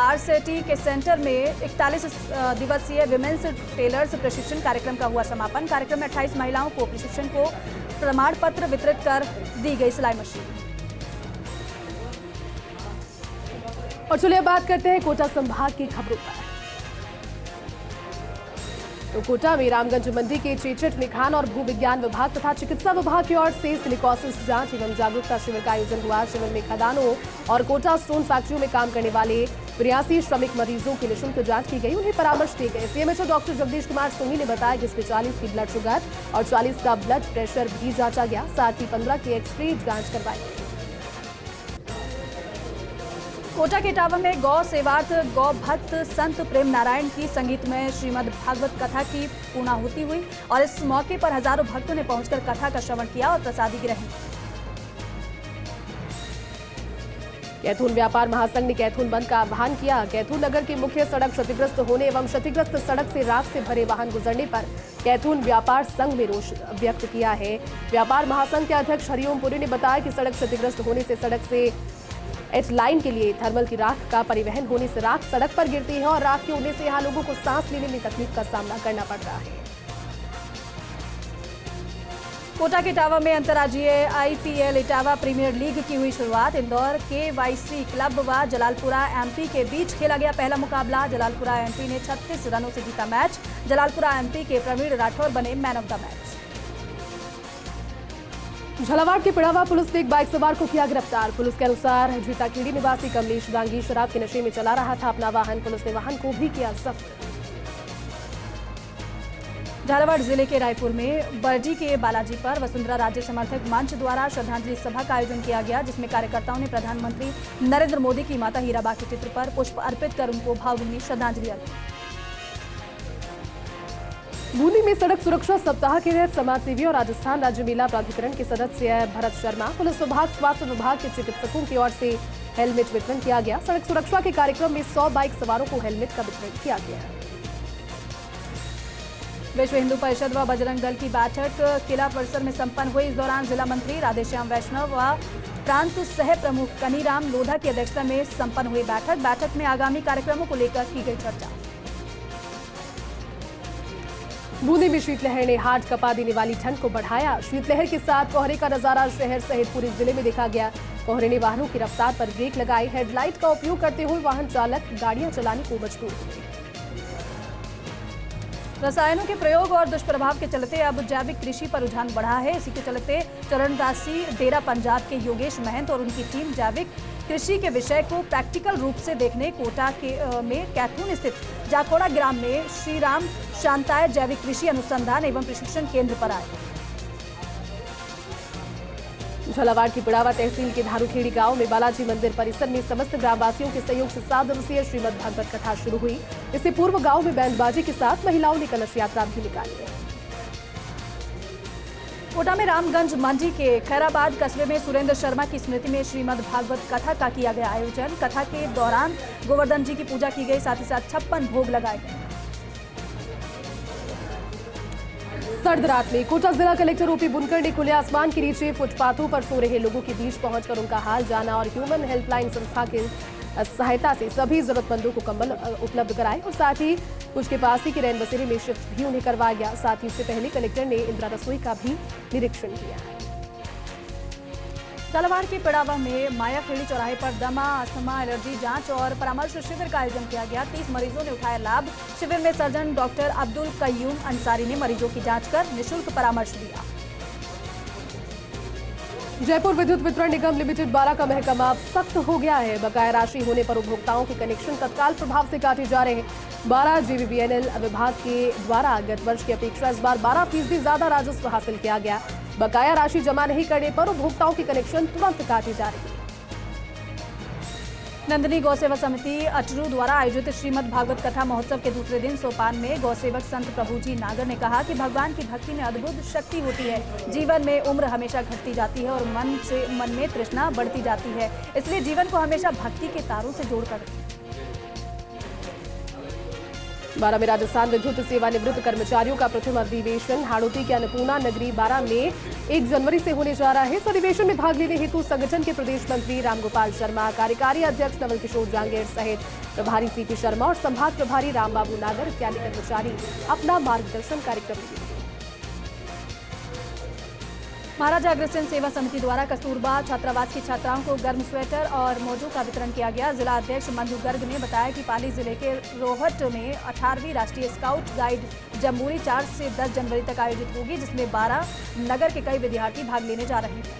Speaker 2: RCT के सेंटर में 41 दिवसीय विमेंस टेलर्स प्रशिक्षण कार्यक्रम का हुआ समापन। कार्यक्रम में 28 महिलाओं को प्रशिक्षण को प्रमाण पत्र वितरित कर दी गई सिलाई मशीन। और चलिए बात करते हैं कोटा संभाग की खबरों पर। तो कोटा में रामगंज मंडी के चेचट निखान और भू विज्ञान विभाग तथा चिकित्सा विभाग की ओर से सिलिकोसिस जांच एवं जागरूकता शिविर का आयोजन हुआ। शिविर में खदानों और कोटा स्टोन फैक्ट्रियों में काम करने वाले 82 श्रमिक मरीजों की निःशुल्क जांच की गई। उन्हें परामर्श दिए गए। CMHO डॉक्टर जगदीश कुमार सोनी ने बताया कि इसमें 40 की ब्लड शुगर और 40 का ब्लड प्रेशर भी जांचा गया। साथ ही 15 की एक्सरे जांच करवाई गई। कोटा के इटावा में गौ सेवार्थ गौ भक्त संत प्रेम नारायण की संगीतमय श्रीमद् भागवत कथा की पूर्णाहुति हुई और इस मौके पर हजारों भक्तों ने पहुंचकर कथा का श्रवण किया और प्रसादी ग्रहण। कैथून व्यापार महासंघ ने कैथून बंद का आह्वान किया। कैथून नगर की मुख्य सड़क क्षतिग्रस्त होने एवं क्षतिग्रस्त सड़क से राख से भरे वाहन गुजरने पर कैथून व्यापार संघ में रोष व्यक्त किया है। व्यापार महासंघ के अध्यक्ष हरिओम पुरी ने बताया कि सड़क क्षतिग्रस्त होने से सड़क से एच लाइन के लिए थर्मल की राख का परिवहन होने से राख सड़क पर गिरती है और राख के उड़ने से यहाँ लोगों को सांस लेने में तकलीफ का सामना करना पड़ रहा है। कोटा के इटावा में अंतर्राज्यीय IPL इटावा प्रीमियर लीग की हुई शुरुआत। इंदौर KYC क्लब व जलालपुरा MP के बीच खेला गया पहला मुकाबला। जलालपुरा MP ने 36 रनों से जीता मैच। जलालपुरा MP के प्रवीण राठौर बने man of the match. Jhalawar के पिड़ावा पुलिस ने एक बाइक सवार को किया गिरफ्तार। पुलिस के अनुसार झीताखेड़ी निवासी कमलेश दांगी शराब के नशे में चला रहा था अपना वाहन। पुलिस ने वाहन को भी किया जब्त। झालावाड़ जिले के रायपुर में बरजी के बालाजी पर वसुंधरा राज्य समर्थक मंच द्वारा श्रद्धांजलि सभा का आयोजन किया गया, जिसमें कार्यकर्ताओं ने प्रधानमंत्री नरेंद्र मोदी की माता हीराबा के चित्र पर पुष्प अर्पित कर उनको भावभीनी श्रद्धांजलि अर्पित। बूंदी में सड़क सुरक्षा सप्ताह के तहत समाजसेवी और राजस्थान राज्य महिला प्राधिकरण के सदस्य भरत शर्मा, पुलिस विभाग, स्वास्थ्य विभाग के चिकित्सकों की ओर से हेलमेट वितरण किया गया। सड़क सुरक्षा के कार्यक्रम में 100 बाइक सवारों को हेलमेट का वितरण किया गया। विश्व हिंदू परिषद व बजरंग दल की बैठक किला परिसर में संपन्न हुई। इस दौरान जिला मंत्री राधेश्याम वैष्णव व प्रांत सह प्रमुख कनीराम लोधा की अध्यक्षता में संपन्न हुई बैठक में आगामी कार्यक्रमों को लेकर की गई चर्चा। बूंदी में शीतलहर ने हाथ कपा देने वाली ठंड को बढ़ाया। शीतलहर के साथ कोहरे का नजारा शहर सहित पूरे जिले में देखा गया। कोहरे ने वाहनों की रफ्तार पर ब्रेक लगाई। हेडलाइट का उपयोग करते हुए वाहन चालक गाड़ियां चलाने को मजबूर हुए। रसायनों के प्रयोग और दुष्प्रभाव के चलते अब जैविक कृषि पर रुझान बढ़ा है। इसी के चलते चरणदासी डेरा पंजाब के योगेश महंत और उनकी टीम जैविक कृषि के विषय को प्रैक्टिकल रूप से देखने कोटा में कैथून स्थित जाखोड़ा ग्राम में श्री राम शांताय जैविक कृषि अनुसंधान एवं प्रशिक्षण केंद्र पर आए। झालावाड़ की पिड़ावा तहसील के धारूखेड़ी गांव में बालाजी मंदिर परिसर में समस्त ग्रामवासियों के सहयोग से 7 दिवसीय श्रीमद् भागवत कथा शुरू हुई। इससे पूर्व गांव में बैंडबाजी के साथ महिलाओं ने कलश यात्रा भी निकाली।
Speaker 1: कोटा में रामगंज मंडी के खैराबाद कस्बे में सुरेंद्र शर्मा की स्मृति में श्रीमद् भागवत कथा का किया गया आयोजन। कथा के दौरान गोवर्धन जी की पूजा की गई, साथ ही साथ 56 भोग लगाए गए।
Speaker 2: सर्द रात में कोटा जिला कलेक्टर ओपी बुनकर ने खुले आसमान के नीचे फुटपाथों पर सो रहे लोगों के बीच पहुंचकर उनका हाल जाना और ह्यूमन हेल्पलाइन संस्था की सहायता से सभी जरूरतमंदों को कंबल उपलब्ध कराए और साथ ही कुछ के पास ही के रैन बसेरे में शिफ्ट भी उन्हें करवाया गया। साथ ही इससे पहले कलेक्टर ने इंदिरा रसोई का भी निरीक्षण किया।
Speaker 1: झालावाड़ के पिड़ावा में मायाखेड़ी चौराहे पर दमा, अस्थमा, एलर्जी जांच और परामर्श शिविर का आयोजन किया गया। 30 मरीजों ने उठाया लाभ। शिविर में सर्जन डॉक्टर अब्दुल कय्यूम अंसारी ने मरीजों की जांच कर निःशुल्क परामर्श दिया।
Speaker 2: जयपुर विद्युत वितरण निगम लिमिटेड 12 का महकमा अब सख्त हो गया है। बकाया राशि होने पर उपभोक्ताओं के कनेक्शन तत्काल प्रभाव से काटे जा रहे हैं। 12 जीवीबीएनएल विभाग के द्वारा गत वर्ष की अपेक्षा इस बार 12% ज्यादा राजस्व हासिल किया गया। बकाया राशि जमा नहीं करने पर उपभोक्ताओं के कनेक्शन तुरंत काटे जा रहे हैं।
Speaker 1: नंदिनी गौसेवा समिति अटरू द्वारा आयोजित श्रीमद् भागवत कथा महोत्सव के दूसरे दिन सोपान में गौसेवक संत प्रभुजी नागर ने कहा कि भगवान की भक्ति में अद्भुत शक्ति होती है। जीवन में उम्र हमेशा घटती जाती है और मन में तृष्णा बढ़ती जाती है, इसलिए जीवन को हमेशा भक्ति के तारों से जोड़कर
Speaker 2: 12 में राजस्थान विद्युत सेवानिवृत्त कर्मचारियों का प्रथम अधिवेशन हाड़ौती के अन्नपूर्णा नगरी 12 में 1 जनवरी से होने जा रहा है। इस अधिवेशन में भाग लेने हेतु संगठन के प्रदेश मंत्री रामगोपाल शर्मा, कार्यकारी अध्यक्ष नवल किशोर जांगेड़ सहित प्रभारी सीपी शर्मा और संभाग प्रभारी रामबाबू नागर इत्यादि कर्मचारी अपना मार्गदर्शन कार्यक्रम दिए।
Speaker 1: महाराजा अग्रसेन सेवा समिति द्वारा कस्तूरबा छात्रावास की छात्राओं को गर्म स्वेटर और मोजों का वितरण किया गया। जिला अध्यक्ष मंजू गर्ग ने बताया कि पाली जिले के रोहट में 18वीं राष्ट्रीय स्काउट गाइड जम्बूरी 4 से 10 जनवरी तक आयोजित होगी, जिसमें 12 नगर के कई विद्यार्थी भाग लेने जा रहे हैं।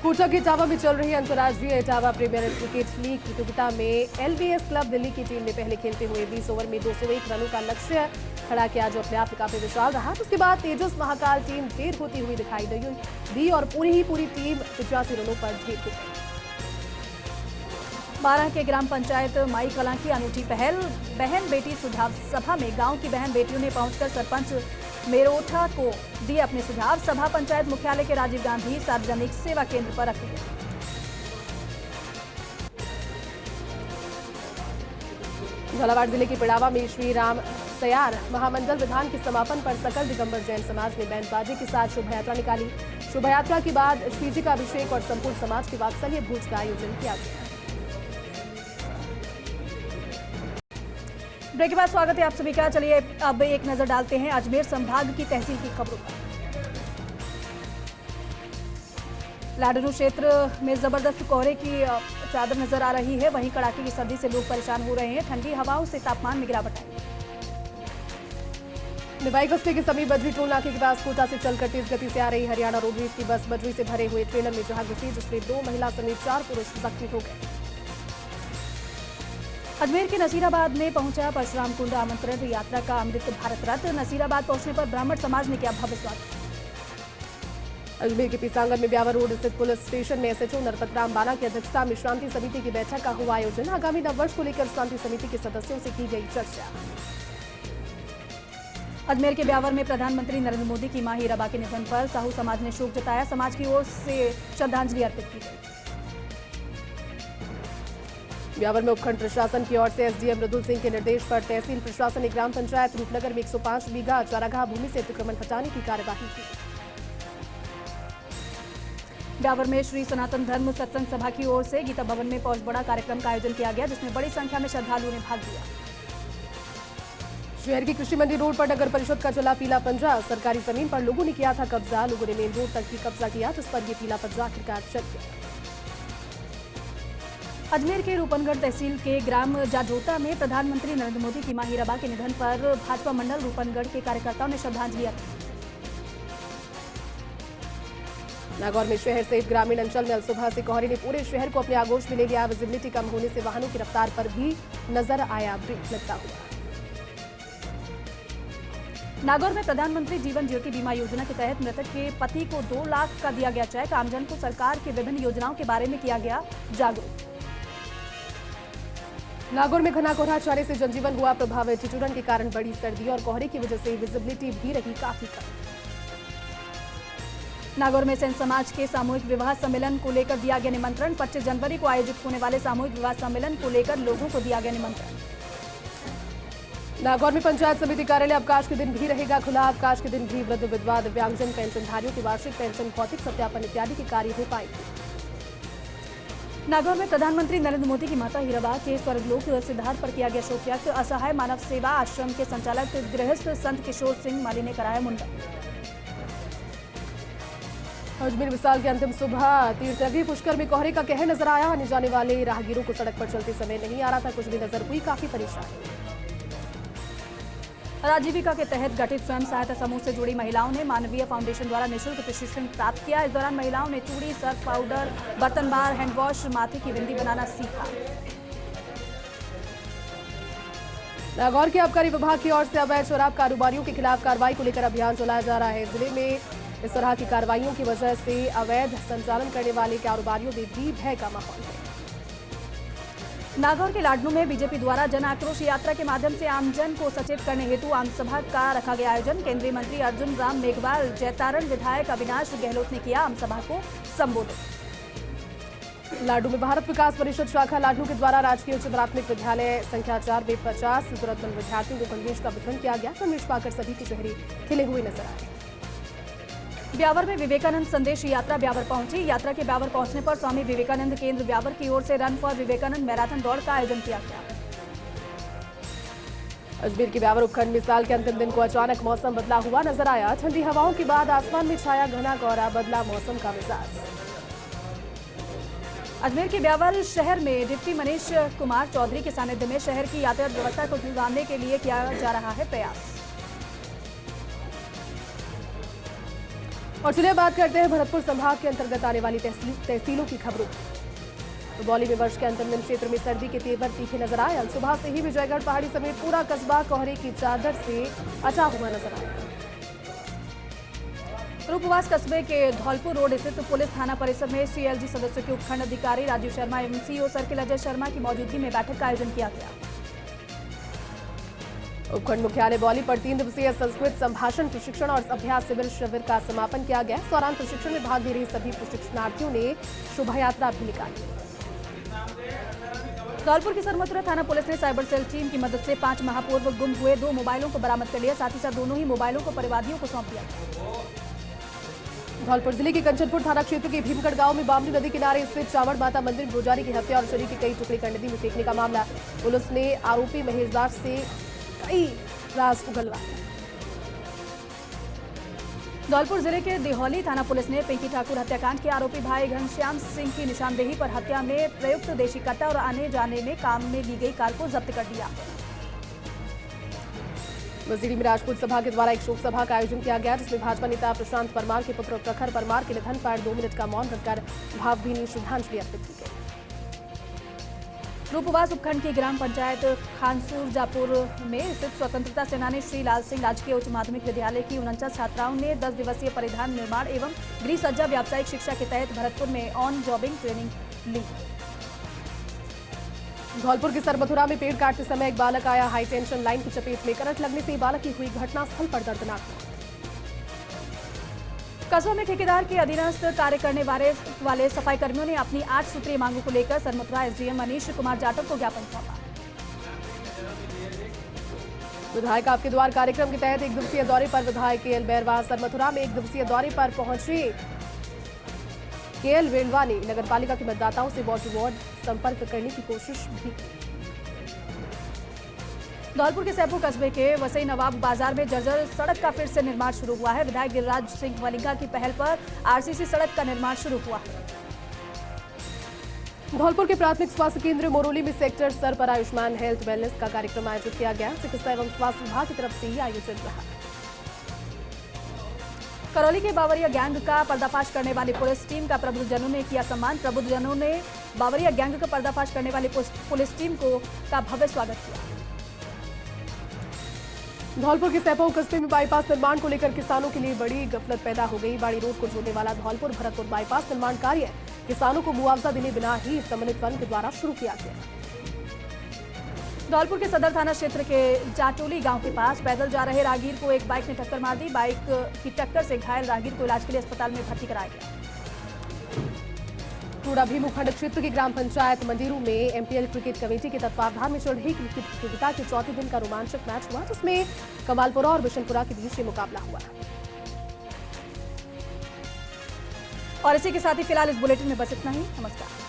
Speaker 2: कोटा के इटावा में चल रही अंतर्राष्ट्रीय इटावा प्रीमियर क्रिकेट लीग प्रतियोगिता में एलबीएस क्लब दिल्ली की टीम ने पहले खेलते हुए 20 ओवर में 201 रनों का लक्ष्य खड़ा किया, जो अपने आप में काफी विशाल रहा। उसके बाद तेजस महाकाल टीम ढेर होती हुई दिखाई दी और पूरी टीम 85 रनों पर ढेर हो गई।
Speaker 1: 12 के ग्राम पंचायत माई कलां की अनूठी पहल, बहन बेटी सुझाव सभा में गांव की बहन बेटियों ने पहुंचकर सरपंच मेरोठा को दिए अपने सुझाव। सभा पंचायत मुख्यालय के राजीव गांधी सार्वजनिक सेवा केंद्र पर रखी गई।
Speaker 2: झालावाड़ जिले के पिड़ावा में श्री राम सयार महामंडल विधान के समापन पर सकल दिगंबर जैन समाज ने बैंड बाजे के साथ शोभा यात्रा निकाली। शोभा यात्रा के बाद श्रीजी का अभिषेक और संपूर्ण समाज के वात्सल्य भोज का आयोजन किया गया।
Speaker 1: ब्रेक के बाद स्वागत है आप सभी का। चलिए अब एक नजर डालते हैं अजमेर संभाग की तहसील की खबरों पर। लाडनू क्षेत्र में जबरदस्त कोहरे की चादर नजर आ रही है, वहीं कड़ाके की सर्दी से लोग परेशान हो रहे हैं। ठंडी हवाओं से तापमान में गिरावट आई।
Speaker 2: निवाई कस्बे के समीप बजरी टोल नाके के पास कोटा से चलकर तेज गति से आ रही हरियाणा रोडवेज की बस बजरी से भरे हुए ट्रेलर में जहां घुसी, जिसमें 2 महिला समेत 4 पुरुष जख्मी हो गए।
Speaker 1: अजमेर के नसीराबाद में पहुंचा परशुराम कुंड आमंत्रण यात्रा का अमृत भारत रथ। नसीराबाद पहुंचने पर ब्राह्मण समाज ने किया भव्य स्वागत।
Speaker 2: अजमेर के पीसांगन में ब्यावर रोड स्थित पुलिस स्टेशन में एसएचओ नरपत राम बाना की अध्यक्षता में शांति समिति की बैठक का हुआ आयोजन। आगामी नववर्ष को लेकर शांति समिति के सदस्यों से की गई चर्चा।
Speaker 1: अजमेर के ब्यावर में प्रधानमंत्री नरेंद्र मोदी की मां हीराबा के निधन पर साहू समाज ने शोक जताया। समाज की ओर से श्रद्धांजलि अर्पित की गई।
Speaker 2: ब्यावर में उपखंड प्रशासन की ओर से एसडीएम मृदुल सिंह के निर्देश पर तहसील प्रशासन ने ग्राम पंचायत रूपनगर में 105 बीघा चारागाह भूमि से अतिक्रमण हटाने की कार्यवाही की।
Speaker 1: ब्यावर में श्री सनातन धर्म सत्संग सभा की ओर से गीता भवन में पौष बड़ा कार्यक्रम का आयोजन किया गया, जिसमें बड़ी संख्या में श्रद्धालुओं ने भाग लिया।
Speaker 2: शहर की कृषि मंडी रोड पर नगर परिषद का चला पीला पंजा। सरकारी जमीन पर लोगों ने किया था कब्जा। लोगों ने मेन रोड तक भी कब्जा किया, जिस पर यह पीला पंजा आखिरकार चल गया।
Speaker 1: अजमेर के रूपनगढ़ तहसील के ग्राम जाजोता में प्रधानमंत्री नरेंद्र मोदी की मां हीराबा के निधन पर भाजपा मंडल रूपनगढ़ के कार्यकर्ताओं ने श्रद्धांजलि अर्पित की।
Speaker 2: नागौर में शहर सहित ग्रामीण अंचल में सुबह से कोहरे ने पूरे शहर को अपने आगोश में ले लिया। विजिबिलिटी कम होने से वाहनों की रफ्तार पर भी नजर आया ब्रेक लगता हुआ।
Speaker 1: नागौर में प्रधानमंत्री जीवन ज्योति बीमा योजना के तहत मृतक के पति को 2 लाख का दिया गया चेक। आमजन को सरकार की विभिन्न योजनाओं के बारे में किया गया जागरूक।
Speaker 2: नागौर में घना कोहरा छाने से जनजीवन हुआ प्रभावित। ठिठुरन के कारण बड़ी सर्दी और कोहरे की वजह से विजिबिलिटी भी रही काफी कम।
Speaker 1: नागौर में सेन समाज के सामूहिक विवाह सम्मेलन को लेकर दिया गया निमंत्रण। 25 जनवरी को आयोजित होने वाले सामूहिक विवाह सम्मेलन को लेकर लोगों को दिया गया निमंत्रण।
Speaker 2: नागौर में पंचायत समिति कार्यालय अवकाश के दिन भी रहेगा खुला। अवकाश के दिन भी वृद्ध विधवा दिव्यांगजन पेंशनधारियों की वार्षिक पेंशन भौतिक सत्यापन इत्यादि के कार्य हो पाएंगे।
Speaker 1: नागौर में प्रधानमंत्री नरेंद्र मोदी की माता हीराबा के स्वर्गलोक सिद्धार्थ पर किया गया शोकयाग। असहाय मानव सेवा आश्रम के संचालक गृहस्थ संत किशोर सिंह माली ने कराया मुंडन।
Speaker 2: अजमेर विशाल की अंतिम सुबह तीर्थनगरी पुष्कर में कोहरे का कहर नजर आया। आने जाने वाले राहगीरों को सड़क पर चलते समय नहीं आ रहा था। कुछ भी नजर हुई काफी परेशान। राजीविका के तहत गठित स्वयं सहायता समूह से जुड़ी महिलाओं ने मानवीय फाउंडेशन द्वारा निःशुल्क प्रशिक्षण प्राप्त किया। इस दौरान महिलाओं ने चूड़ी, सर्फ पाउडर, बर्तन बार, हैंड वॉश, माथे की बिंदी बनाना सीखा। नागौर के आबकारी विभाग की ओर से अवैध शराब कारोबारियों के खिलाफ कार्रवाई को लेकर अभियान चलाया जा रहा है। जिले में इस तरह की कार्रवाइयों की वजह से अवैध संचालन करने वाले कारोबारियों में भी भय का माहौल है।
Speaker 1: नागौर के लाडनू में बीजेपी द्वारा जन आक्रोश यात्रा के माध्यम से आमजन को सचेत करने हेतु आमसभा का रखा गया आयोजन। केंद्रीय मंत्री अर्जुन राम मेघवाल, जैतारण विधायक अविनाश गहलोत ने किया आमसभा को संबोधित।
Speaker 2: लाडू में भारत विकास परिषद शाखा लाडनू के द्वारा राजकीय उच्च प्राथमिक विद्यालय संख्या 4 में 50 जरूरतमंद विद्यार्थियों को गणवेश का वितरण किया गया। गणवेश पाकर सभी के चेहरे खिले हुए नजर आए।
Speaker 1: ब्यावर में विवेकानंद संदेश यात्रा ब्यावर पहुंची। यात्रा के ब्यावर पहुंचने पर स्वामी विवेकानंद केंद्र ब्यावर की ओर से रन फॉर विवेकानंद मैराथन दौड़ का आयोजन किया गया।
Speaker 2: अजमेर के ब्यावर उपखंड में साल के अंतिम दिन को अचानक मौसम बदला हुआ नजर आया। ठंडी हवाओं के बाद आसमान में छाया घना कोहरा, बदला मौसम का मिजाज।
Speaker 1: अजमेर के ब्यावर शहर में डिप्टी मनीष कुमार चौधरी के सानिध्य में शहर की यातायात व्यवस्था को सुधारने के लिए किया जा रहा है प्रयास।
Speaker 2: और चलिए बात करते हैं भरतपुर संभाग के अंतर्गत आने वाली तहसीलों की खबरों। तो बौली में वर्ष के अंतिम दिन क्षेत्र में सर्दी के तेवर तीखे नजर आए। सुबह से ही विजयगढ़ पहाड़ी समेत पूरा कस्बा कोहरे की चादर से अटा हुआ नजर आया।
Speaker 1: रूपवास कस्बे के धौलपुर रोड स्थित पुलिस थाना परिसर में सीएलजी सदस्यों के उपखंड अधिकारी राजीव शर्मा एवं सीओ सर्किल अजय शर्मा की मौजूदगी में बैठक का आयोजन किया गया।
Speaker 2: उपखंड मुख्यालय बौली पर 3 दिवसीय संस्कृत संभाषण प्रशिक्षण और अभ्यास शिविर का समापन किया गया। इस दौरान प्रशिक्षण में भाग ले रहे सभी प्रशिक्षणार्थियों ने शोभा यात्रा भी निकाली। धौलपुर की सरमथुरा थाना पुलिस ने साइबर सेल टीम की मदद से 5 माह पूर्व गुम हुए 2 मोबाइलों को बरामद कर लिया। साथ ही साथ दोनों ही मोबाइलों को परिवादियों को सौंप दिया। धौलपुर जिले के कंचनपुर थाना क्षेत्र के भीमगढ़ गांव में बामनी नदी किनारे स्थित चावड़ माता मंदिर पुजारी की हत्या और शरीर के कई टुकड़े कर नदी में फेंकने का मामला। पुलिस ने आरोपी महेशदार से कई राज उगलवाए। धौलपुर जिले के दिहौली थाना पुलिस ने पिंकी ठाकुर हत्याकांड के आरोपी भाई घनश्याम सिंह की निशानदेही पर हत्या में प्रयुक्त देशी कट्टा और आने जाने में काम में ली गई कार को जब्त कर लिया। वजीरी में राजपूत सभा के द्वारा एक शोक सभा का आयोजन किया गया, जिसमें भाजपा नेता प्रशांत परमार के पुत्र प्रखर परमार के निधन पर 2 मिनट का मौन रखकर भावभीनी श्रद्धांजलि अर्पित की गई। रूपवास उपखंड की ग्राम पंचायत खानसूरजापुर में स्थित स्वतंत्रता सेनानी श्री लाल सिंह राजकीय उच्च माध्यमिक विद्यालय की 49 छात्राओं ने 10 दिवसीय परिधान निर्माण एवं गृह सज्जा व्यावसायिक शिक्षा के तहत भरतपुर में ऑन जॉबिंग ट्रेनिंग ली। धौलपुर के सरमथुरा में पेड़ काटते समय एक बालक आया हाई टेंशन लाइन की चपेट में। करंट लगने से बालक की हुई घटनास्थल पर दर्दनाक मौत। कस्बा में ठेकेदार के अधीनस्थ कार्य करने वाले सफाई कर्मियों ने अपनी 8 सूत्रीय मांगों को लेकर सरमथुरा एसडीएम मनीष कुमार जाटव को ज्ञापन सौंपा। विधायक आपके द्वार कार्यक्रम के तहत 1 दिवसीय दौरे पर विधायक केएल बैरवा सरमथुरा में 1 दिवसीय दौरे पर पहुंचे। केएल वेलवा ने नगरपालिका के मतदाताओं से वार्ड टू वार्ड संपर्क करने की कोशिश भी की। धौलपुर के सैपुर कस्बे के वसई नवाब बाजार में जर्जर सड़क का फिर से निर्माण शुरू हुआ है। विधायक गिरिराज सिंह वलिंगा की पहल पर आरसीसी सड़क का निर्माण शुरू हुआ है। धौलपुर के प्राथमिक स्वास्थ्य केंद्र मोरोली में सेक्टर स्तर पर आयुष्मान हेल्थ वेलनेस का कार्यक्रम आयोजित किया गया। चिकित्सा एवं स्वास्थ्य विभाग की तरफ से ये आयोजन रहा। करौली के बावरिया गैंग का पर्दाफाश करने वाली पुलिस टीम का प्रबुद्धजनों ने किया सम्मान। प्रबुद्धजनों ने बावरिया गैंग का पर्दाफाश करने वाली पुलिस टीम का भव्य स्वागत किया। धौलपुर के सैपऊ कस्बे में बाईपास निर्माण को लेकर किसानों के लिए बड़ी गफलत पैदा हो गई। बाड़ी रोड को जोड़ने वाला धौलपुर भरतपुर बाईपास निर्माण कार्य किसानों को मुआवजा देने बिना ही समन्वित वन के द्वारा शुरू किया गया।
Speaker 1: धौलपुर के सदर थाना क्षेत्र के जाटोली गांव के पास पैदल जा रहे राहगीर को एक बाइक ने टक्कर मार दी। बाइक की टक्कर से घायल राहगीर को इलाज के लिए अस्पताल में भर्ती कराया गया।
Speaker 2: टूडा भीमुखंड क्षेत्र की ग्राम पंचायत मंडेरू में एमपीएल क्रिकेट कमेटी के तत्वावधान में चल रही क्रिकेट प्रतियोगिता के चौथे दिन का रोमांचक मैच हुआ, जिसमें कमालपुरा और बिशनपुरा के बीच ये मुकाबला हुआ।
Speaker 1: और इसी के साथ ही फिलहाल इस बुलेटिन में बस इतना ही। नमस्कार।